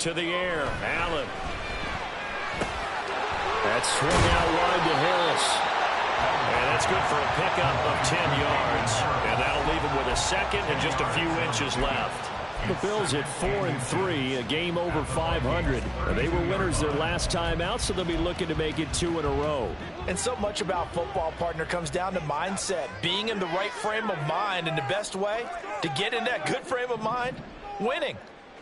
to the air. Allen. That's swung out wide to Harris. And that's good for a pickup of 10 yards. And that'll leave him with a second and just a few inches left. The Bills at 4-3, a game over 500. They were winners their last time out, so they'll be looking to make it 2 in a row. And so much about football, partner, comes down to mindset. Being in the right frame of mind, and the best way to get in that good frame of mind, winning.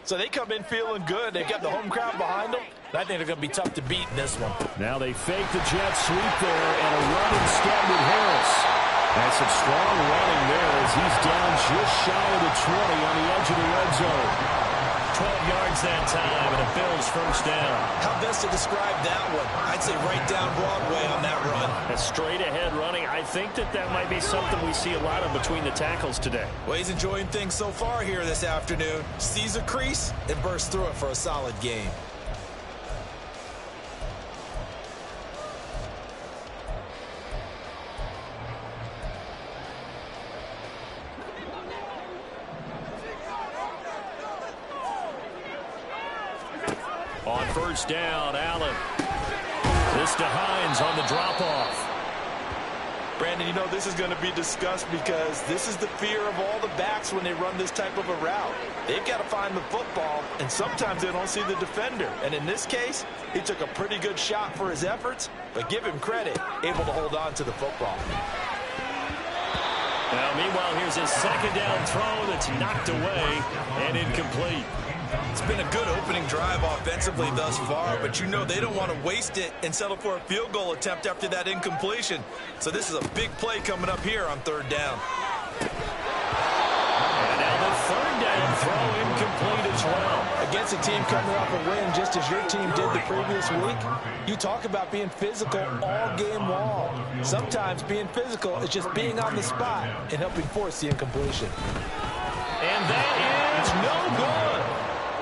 So they come in feeling good. They've got the home crowd behind them. And I think they're going to be tough to beat in this one. Now they fake the jet sweep there and a run instead with Harris. And some strong running there as he's down just shy of the 20 on the edge of the red zone. 12 yards that time and a Bills first down. How best to describe that one? I'd say right down Broadway on that run. A straight ahead running. I think that might be something we see a lot of between the tackles today. Well, he's enjoying things so far here this afternoon. Sees a crease and bursts through it for a solid game. On first down, Allen. This to Hines on the drop-off. Brandon, you know this is going to be discussed because this is the fear of all the backs when they run this type of a route. They've got to find the football, and sometimes they don't see the defender. And in this case, he took a pretty good shot for his efforts, but give him credit, able to hold on to the football. Now, meanwhile, here's his second down throw that's knocked away and incomplete. It's been a good opening drive offensively thus far, but you know they don't want to waste it and settle for a field goal attempt after that incompletion. So this is a big play coming up here on third down. And now the third down throw incomplete as well. Against a team coming off a win just as your team did the previous week, you talk about being physical all game long. Sometimes being physical is just being on the spot and helping force the incompletion. And that is no good.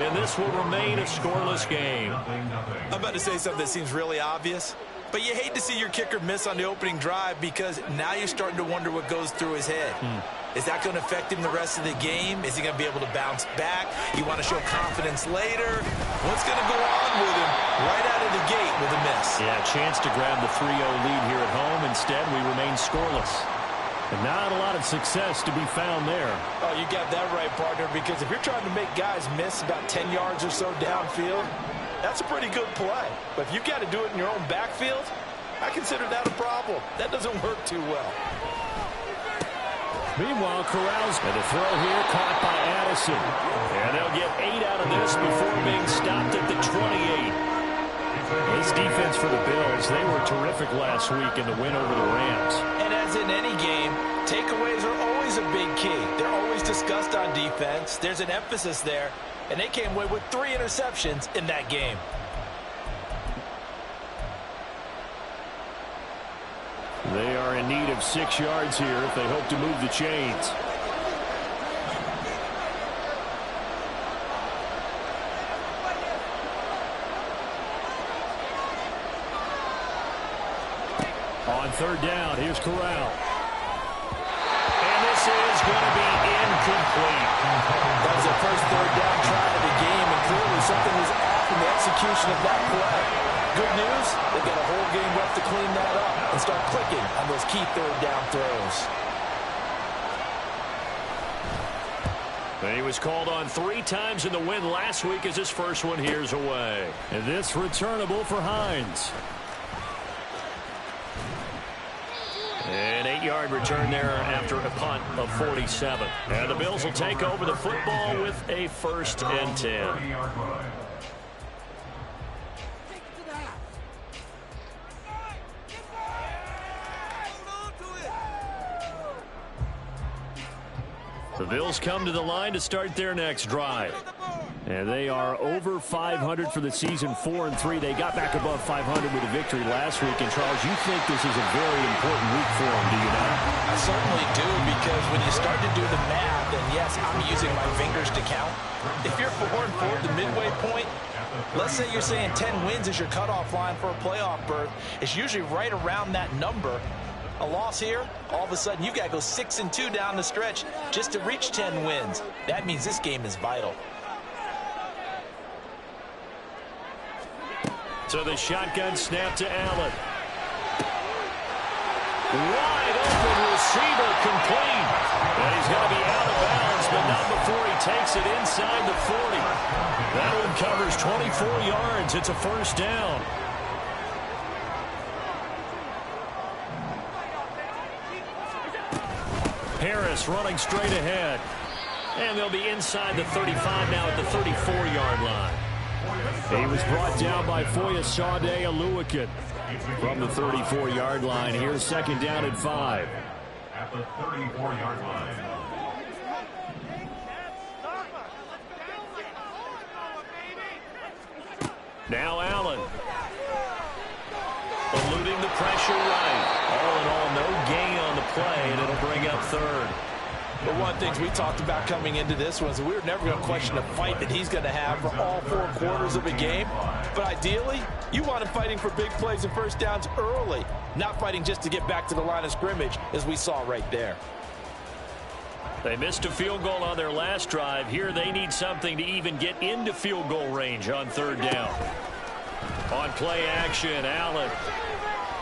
And this will remain a scoreless game. I'm about to say something that seems really obvious, but you hate to see your kicker miss on the opening drive because now you're starting to wonder what goes through his head. Is that going to affect him the rest of the game? Is he going to be able to bounce back? You want to show confidence later? What's going to go on with him right out of the gate with a miss? Yeah, chance to grab the 3-0 lead here at home. Instead, we remain scoreless. And not a lot of success to be found there. Oh, you got that right, partner, because if you're trying to make guys miss about 10 yards or so downfield, that's a pretty good play. But if you've got to do it in your own backfield, I consider that a problem. That doesn't work too well. Meanwhile, Corral's and the throw here caught by Addison. And they'll get 8 out of this before being stopped at the 28. This defense for the Bills, they were terrific last week in the win over the Rams. And as in any game, takeaways are always a big key. They're always discussed on defense. There's an emphasis there, and they came away with 3 interceptions in that game. They are in need of 6 yards here if they hope to move the chains. On third down, here's Corral. And this is going to be incomplete. That was their first third down try of the game, and clearly something was off in the execution of that play. Good news, they've got a whole game left to clean that up and start clicking on those key third down throws. And he was called on 3 times in the win last week as his first one here's away. And this returnable for Hines. An 8-yard return there after a punt of 47. And the Bills will take over the football with a 1st and 10. The Bills come to the line to start their next drive. And they are over 500 for the season, 4-3. They got back above 500 with a victory last week. And, Charles, you think this is a very important week for them, do you not? I certainly do, because when you start to do the math, and yes, I'm using my fingers to count. If you're 4-4 at the midway point, let's say you're saying 10 wins is your cutoff line for a playoff berth. It's usually right around that number. A loss here, all of a sudden you've got to go 6-2 down the stretch just to reach 10 wins. That means this game is vital. So the shotgun snap to Allen. Wide open receiver complete. And he's going to be out of bounds, but not before he takes it inside the 40. That one covers 24 yards. It's a first down. Harris running straight ahead. And they'll be inside the 35 now at the 34-yard line. He was brought down by Foyesade Oluwakan from the 34-yard line. Here's second down at 5. At the 34-yard line. Now Allen. Eluding the pressure right. All in all, no gain on the play, and it'll bring up third. But one of the things we talked about coming into this was we were never going to question the fight that he's going to have for all 4 quarters of a game. But ideally, you want him fighting for big plays and first downs early, not fighting just to get back to the line of scrimmage, as we saw right there. They missed a field goal on their last drive. Here they need something to even get into field goal range on third down. On play action, Allen.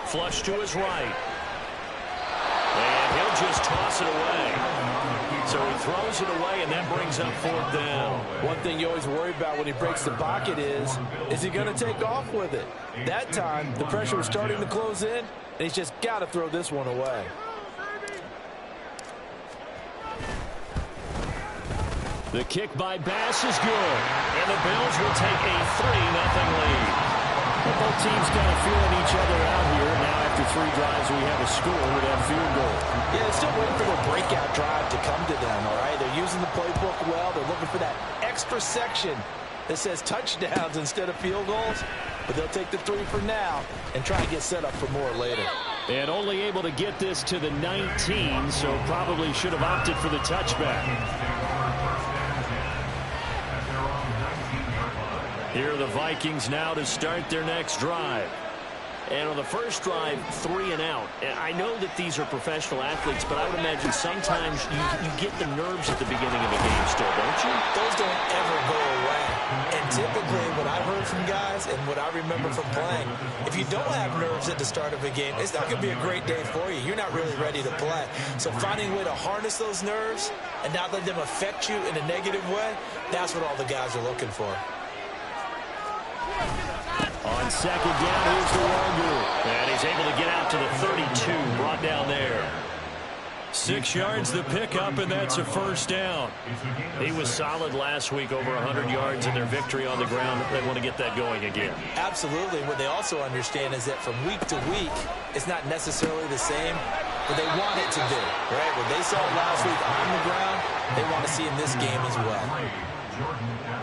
Flush to his right. And he'll just toss it away. So he throws it away, and that brings up fourth down. One thing you always worry about when he breaks the pocket is he going to take off with it? That time, the pressure was starting to close in, and he's just got to throw this one away. The kick by Bass is good, and the Bills will take a 3-0 lead. Both teams kind of feeling each other out here. Now after 3 drives, we have a score with that field goal. Yeah, they're still waiting for their breakout drive to come to them, all right? They're using the playbook well. They're looking for that extra section that says touchdowns instead of field goals. But they'll take the 3 for now and try and get set up for more later. And only able to get this to the 19, so probably should have opted for the touchback. Here are the Vikings now to start their next drive. And on the first drive, 3 and out. And I know that these are professional athletes, but I would imagine sometimes you get the nerves at the beginning of a game still, don't you? Those don't ever go away. And typically, what I've heard from guys and what I remember from playing, if you don't have nerves at the start of a game, it's not going to be a great day for you. You're not really ready to play. So finding a way to harness those nerves and not let them affect you in a negative way, that's what all the guys are looking for. On second down, here's the Longo. And he's able to get out to the 32, brought down there. 6 yards the pickup, and that's a first down. He was solid last week, over 100 yards in their victory on the ground. They want to get that going again. Absolutely. What they also understand is that from week to week, it's not necessarily the same, but they want it to be, right? What they saw last week on the ground, they want to see in this game as well.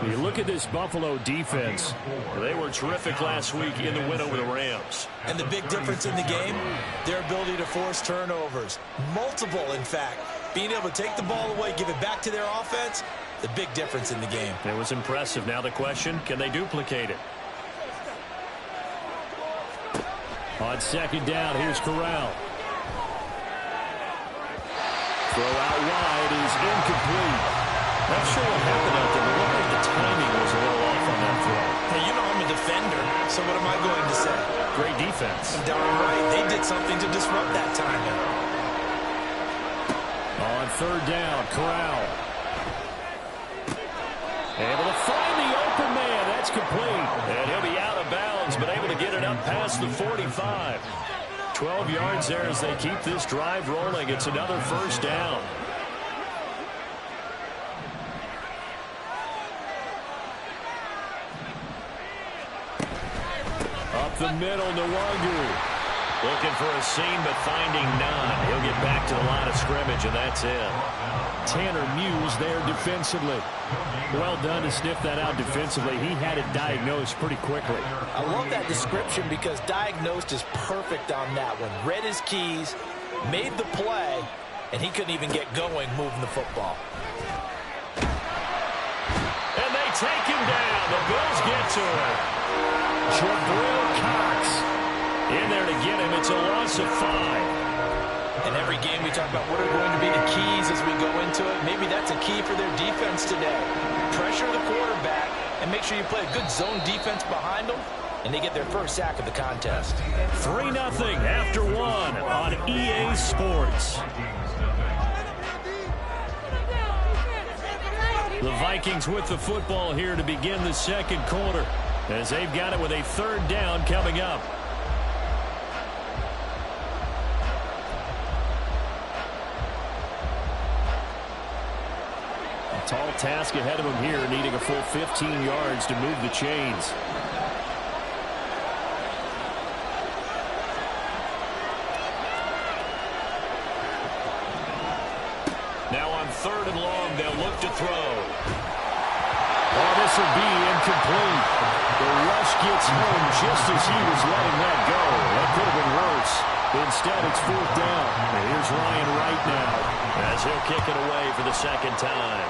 You look at this Buffalo defense. They were terrific last week in the win over the Rams. And the big difference in the game, their ability to force turnovers. Multiple, in fact. Being able to take the ball away, give it back to their offense, the big difference in the game. It was impressive. Now the question, can they duplicate it? On second down, here's Corral. Throw out wide is incomplete. Not sure what happened out there, but it looked like the timing was a little off on that throw. Hey, you know I'm a defender, so what am I going to say? Great defense. Darn right. They did something to disrupt that timing. On third down, Corral. Able to find the open man. That's complete. And he'll be out of bounds, but able to get it up past the 45. 12 yards there as they keep this drive rolling. It's another first down. The middle, Nwangu. Looking for a seam, but finding none. He'll get back to the line of scrimmage, and that's it. Tanner Muse there defensively. Well done to sniff that out defensively. He had it diagnosed pretty quickly. I love that description because diagnosed is perfect on that one. Read his keys, made the play, and he couldn't even get going moving the football. And they take him down. The Bills get to him. Jabril Cox in there to get him. It's a loss of 5. In every game we talk about what are going to be the keys as we go into it. Maybe that's a key for their defense today. Pressure the quarterback and make sure you play a good zone defense behind them. and they get their first sack of the contest. 3-0 after one on EA Sports. The Vikings with the football here to begin the second quarter, as they've got it with a third down coming up. A tall task ahead of him here, needing a full 15 yards to move the chains. Now on 3rd and long, they'll look to throw. Oh, this will be incomplete. The rush gets home just as he was letting that go. That could have been worse. Instead, it's 4th down. And here's Ryan right now, as he'll kick it away for the second time.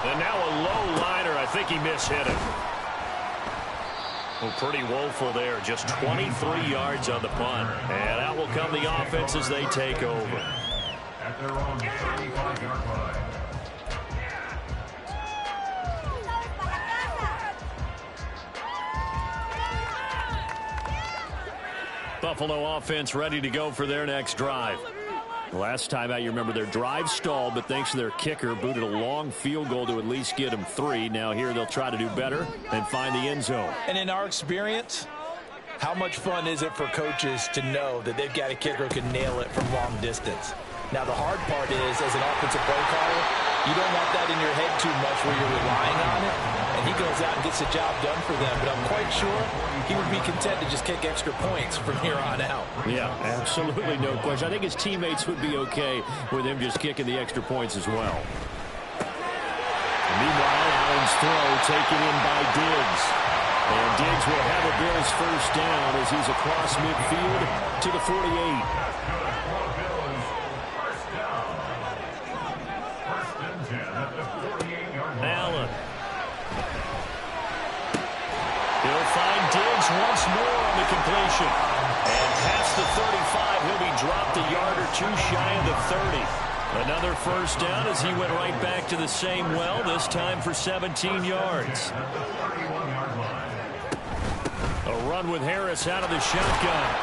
And now a low liner. I think he mishit him. Well, pretty woeful there. Just 23 yards on the punt. And out will come the offense as they take over. At their own 35-yard line. Buffalo offense ready to go for their next drive. Last time out, you remember their drive stalled, but thanks to their kicker, booted a long field goal to at least get them 3. Now here they'll try to do better and find the end zone. And in our experience, how much fun is it for coaches to know that they've got a kicker who can nail it from long distance? Now, the hard part is, as an offensive play caller, you don't want that in your head too much where you're relying on it. And he goes out and gets the job done for them. But I'm quite sure he would be content to just kick extra points from here on out. Yeah, absolutely no question. I think his teammates would be okay with him just kicking the extra points as well. Meanwhile, Allen's throw taken in by Diggs. And Diggs will have a Bills first down as he's across midfield to the 48. Allen. He'll find Diggs once more on the completion. And past the 35, he'll be dropped a yard or two shy of the 30. Another first down as he went right back to the same well, this time for 17 yards. A run with Harris out of the shotgun.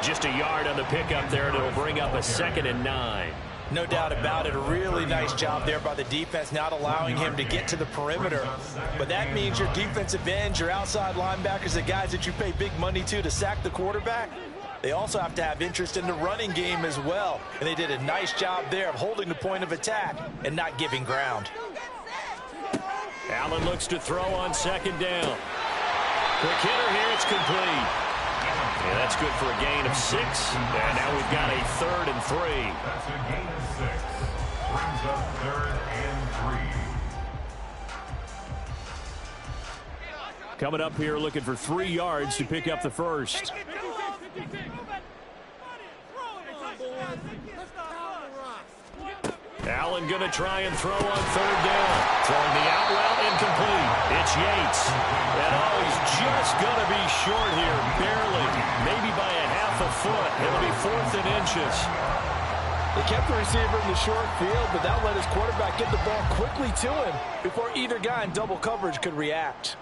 Just a yard on the pickup there, and it'll bring up a 2nd and 9. No doubt about it. A really nice job there by the defense, not allowing him to get to the perimeter. But that means your defensive ends, your outside linebackers, the guys that you pay big money to sack the quarterback, they also have to have interest in the running game as well. And they did a nice job there of holding the point of attack and not giving ground. Allen looks to throw on 2nd down. Quick hitter here, it's complete. Yeah, that's good for a gain of 6. And now we've got a 3rd and 3. That's a gain of 6. Brings up 3rd and 3. Coming up here looking for 3 yards to pick up the first. Allen going to try and throw on 3rd down. Throwing the out route, incomplete. It's Yates. And he's just going to be short here, barely. Maybe by a half a foot. It'll be 4th and inches. They kept the receiver in the short field, but that let his quarterback get the ball quickly to him before either guy in double coverage could react.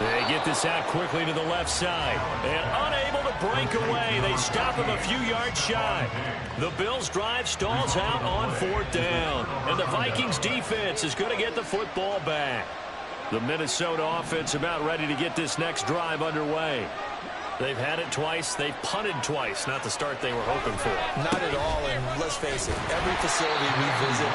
They get this out quickly to the left side. And unable to break away. They stop him a few yards shy. The Bills' drive stalls out on 4th down. And the Vikings' defense is going to get the football back. The Minnesota offense about ready to get this next drive underway. They've had it twice. They've punted twice. Not the start they were hoping for. Not at all, and let's face it, every facility we visit,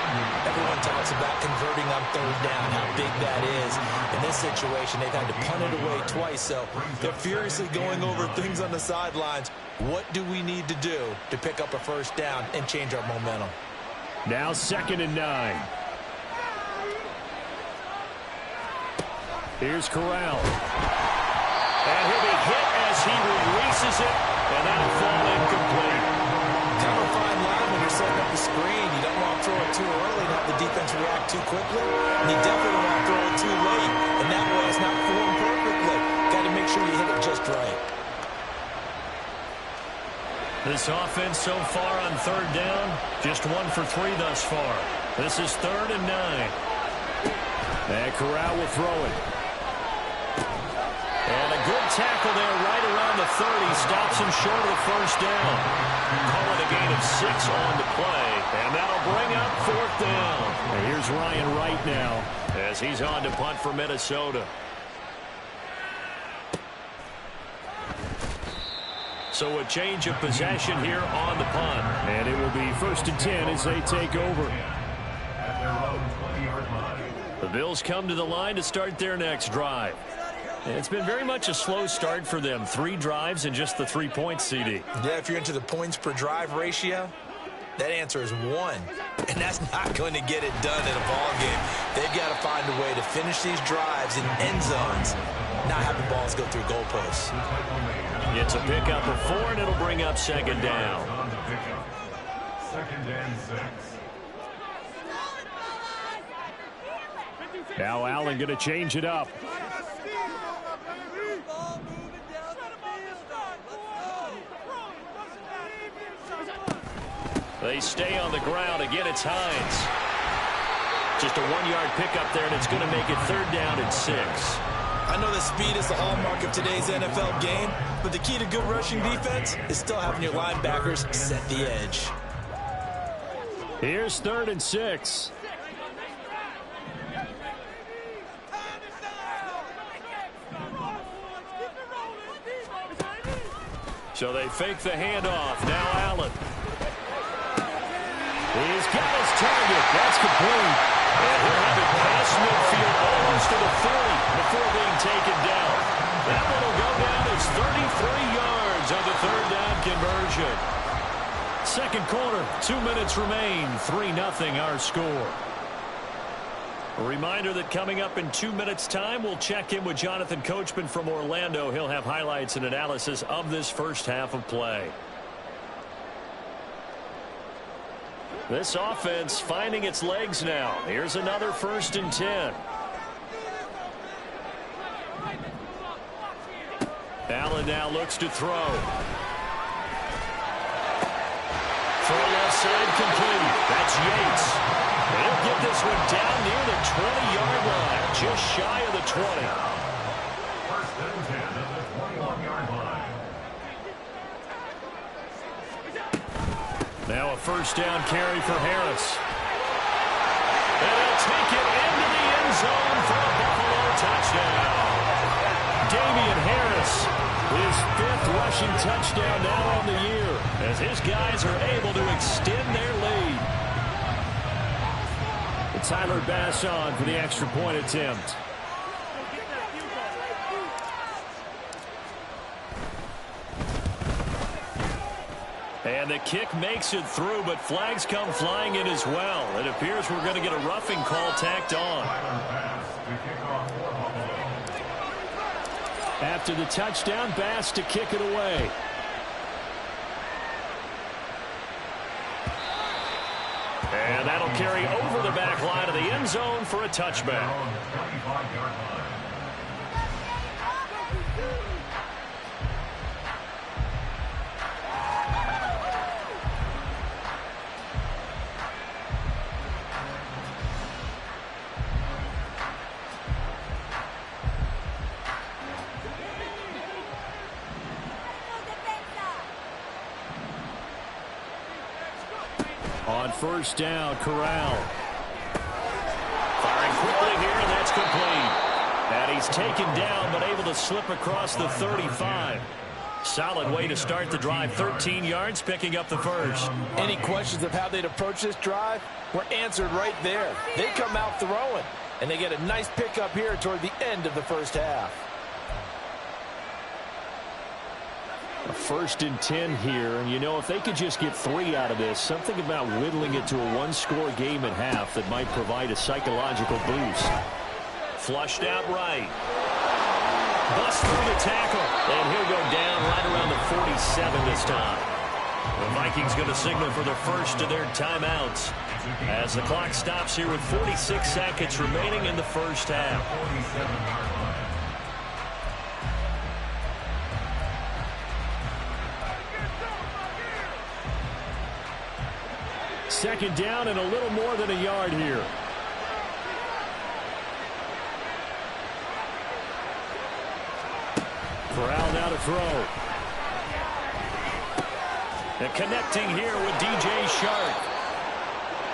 everyone talks about converting on 3rd down, how big that is. In this situation, they've had to punt it away twice, so they're furiously going over things on the sidelines. What do we need to do to pick up a first down and change our momentum? Now 2nd and 9. Here's Corral. And he'll be hit as he releases it, and that'll fall incomplete. Kind of a fine line when you're setting up the screen. You don't want to throw it too early and have the defense react too quickly. And you definitely don't want to throw it too late and This offense so far on third down, just 1 for 3 thus far. This is 3rd and 9. And Corral will throw it. And a good tackle there right around the 30. Stops him short of the first down. Call it a gain of 6 on the play. And that'll bring up 4th down. And here's Ryan Wright now as he's on to punt for Minnesota. So a change of possession here on the punt. And it will be 1st and 10 as they take over. The Bills come to the line to start their next drive. And it's been very much a slow start for them. 3 drives and just the 3 points, CD. Yeah, if you're into the points per drive ratio, that answer is 1. And that's not going to get it done in a ball game. They've got to find a way to finish these drives in end zones, not have the balls go through goalposts. It's a pickup of 4, and it'll bring up 2nd down. 2nd and 6. Now Allen going to change it up. They stay on the ground. Again, it's Hines. Just a 1-yard pickup there, and it's going to make it 3rd down and 6. I know that speed is the hallmark of today's NFL game, but the key to good rushing defense is still having your linebackers set the edge. Here's 3rd and 6. So they fake the handoff. Now Allen. He's got his target. That's complete. And he'll have it past midfield almost to the 40 before being taken down. That one will go down as 33 yards on the 3rd down conversion. 2nd quarter, 2 minutes remain. 3-0 our score. A reminder that coming up in 2 minutes' time, we'll check in with Jonathan Coachman from Orlando. He'll have highlights and analysis of this first half of play. This offense finding its legs now. Here's another 1st and 10. Allen now looks to throw. Throw left side complete. That's Yates. He'll get this one down near the 20-yard line, just shy of the 20. 1st and 10 at the 21-yard line. Now a 1st down carry for Harris. And he'll take it into the end zone for a Buffalo touchdown. Damian Harris, his 5th rushing touchdown now on the year, as his guys are able to extend their lead. And Tyler Bass on for the extra point attempt. And the kick makes it through, but flags come flying in as well. It appears we're going to get a roughing call tacked on. After the touchdown, Bass to kick it away. And that'll carry over the back line of the end zone for a touchback. On 1st down, Corral. Firing quickly here, and that's complete. And he's taken down, but able to slip across the 35. Solid way to start the drive. 13 yards, picking up the 1st. Any questions of how they'd approach this drive were answered right there. They come out throwing, and they get a nice pickup here toward the end of the first half. A 1st and 10 here, and you know, if they could just get 3 out of this, something about whittling it to a 1-score game at half that might provide a psychological boost. Flushed out right. Bust through the tackle, and he'll go down right around the 47 this time. The Vikings going to signal for the first of their timeouts as the clock stops here with 46 seconds remaining in the first half. second down and a little more than a yard here. Corral now to throw. And connecting here with DJ Shark.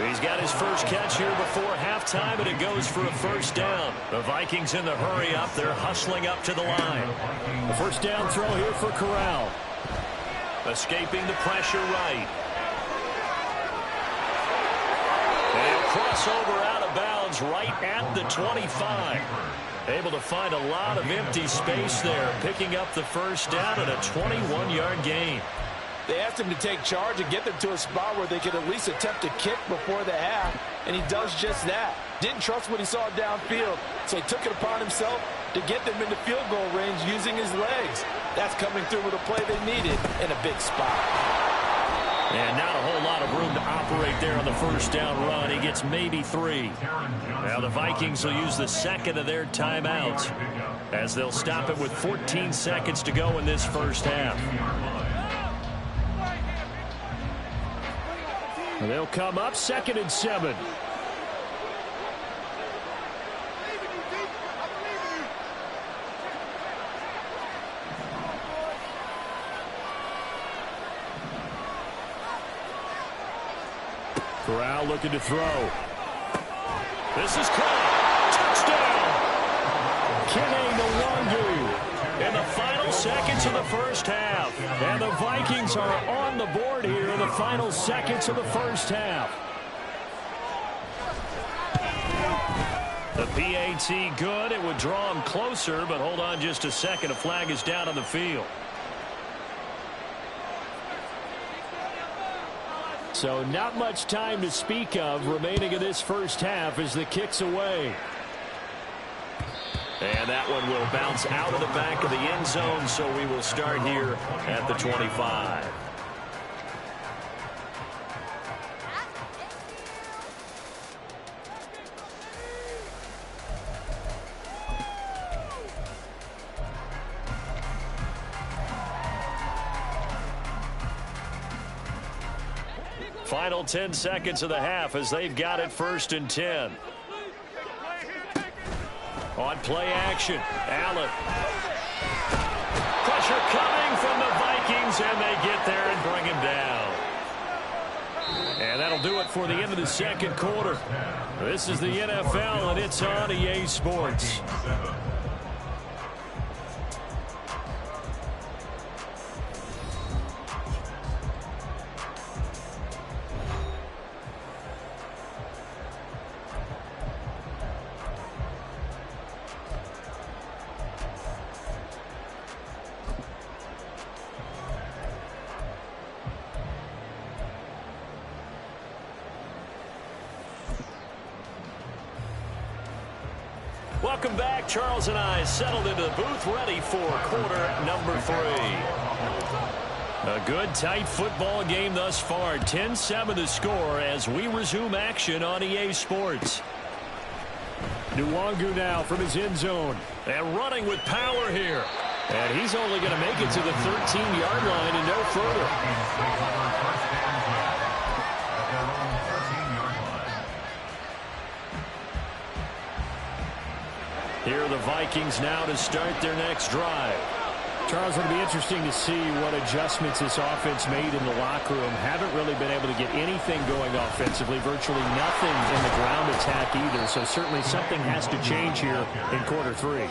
He's got his first catch here before halftime, and it goes for a first down. The Vikings in the hurry up. They're hustling up to the line. The first down throw here for Corral. Escaping the pressure right. And crossover out of bounds right at the 25. Able to find a lot of empty space there, picking up the first down and a 21-yard gain. They asked him to take charge and get them to a spot where they could at least attempt to kick before the half, and he does just that. Didn't trust what he saw downfield, so he took it upon himself to get them into field goal range using his legs. That's coming through with a play they needed in a big spot. And not a whole lot of room to operate there on the first down run. He gets maybe 3. Now the Vikings will use the second of their timeouts as they'll stop it with 14 seconds to go in this first half. And they'll come up 2nd and 7. Corral looking to throw. This is caught. Touchdown. Kenny Nwangu in the final seconds of the first half. And the Vikings are on the board here in the final seconds of the first half. The PAT good. It would draw him closer, but hold on just a second. A flag is down on the field. So not much time to speak of remaining in this first half as the kick's away. And that one will bounce out of the back of the end zone, so we will start here at the 25. Final 10 seconds of the half as they've got it 1st and 10. On play action, Allen. Pressure coming from the Vikings, and they get there and bring him down. And that'll do it for the end of the second quarter. This is the NFL, and it's on EA Sports. Welcome back. Charles and I settled into the booth, ready for quarter number 3. A good, tight football game thus far. 10-7 the score as we resume action on EA Sports. Nwangu now from his end zone. And running with power here. And he's only going to make it to the 13-yard line and no further. Here are the Vikings now to start their next drive. Charles, it'll be interesting to see what adjustments this offense made in the locker room. Haven't really been able to get anything going offensively. Virtually nothing in the ground attack either. So certainly something has to change here in quarter 3.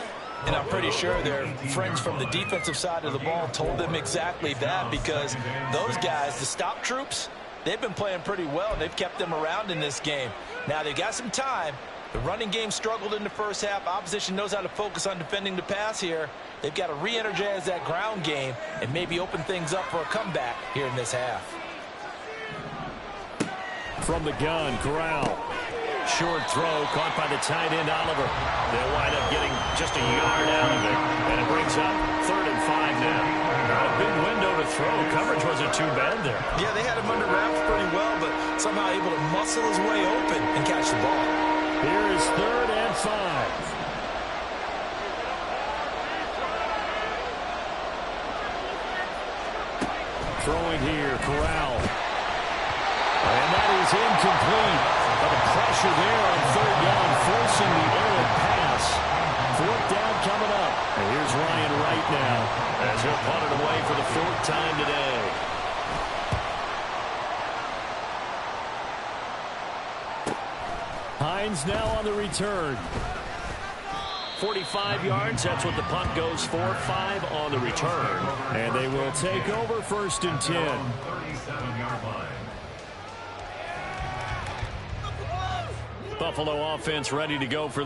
And I'm pretty sure their friends from the defensive side of the ball told them exactly that, because those guys, the stop troops, they've been playing pretty well. They've kept them around in this game. Now they've got some time. The running game struggled in the first half. Opposition knows how to focus on defending the pass here. They've got to re-energize that ground game and maybe open things up for a comeback here in this half. From the gun, Corral. Short throw caught by the tight end, Oliver. They'll wind up getting just a yard out of it. And it brings up 3rd and 5 now. Not a big window to throw. Coverage wasn't too bad there. Yeah, they had him under wraps pretty well, but somehow able to muscle his way open and catch the ball. Here is 3rd and 5. Throwing here, Corral. And that is incomplete. But the pressure there on third down, forcing the errant pass. Fourth down coming up. And here's Ryan right now, as he'll punt it away for the fourth time today. Hines now on the return. 45 yards, that's what the punt goes for. 5 on the return. And they will take over first and 10. 37-yard line. Buffalo offense ready to go for the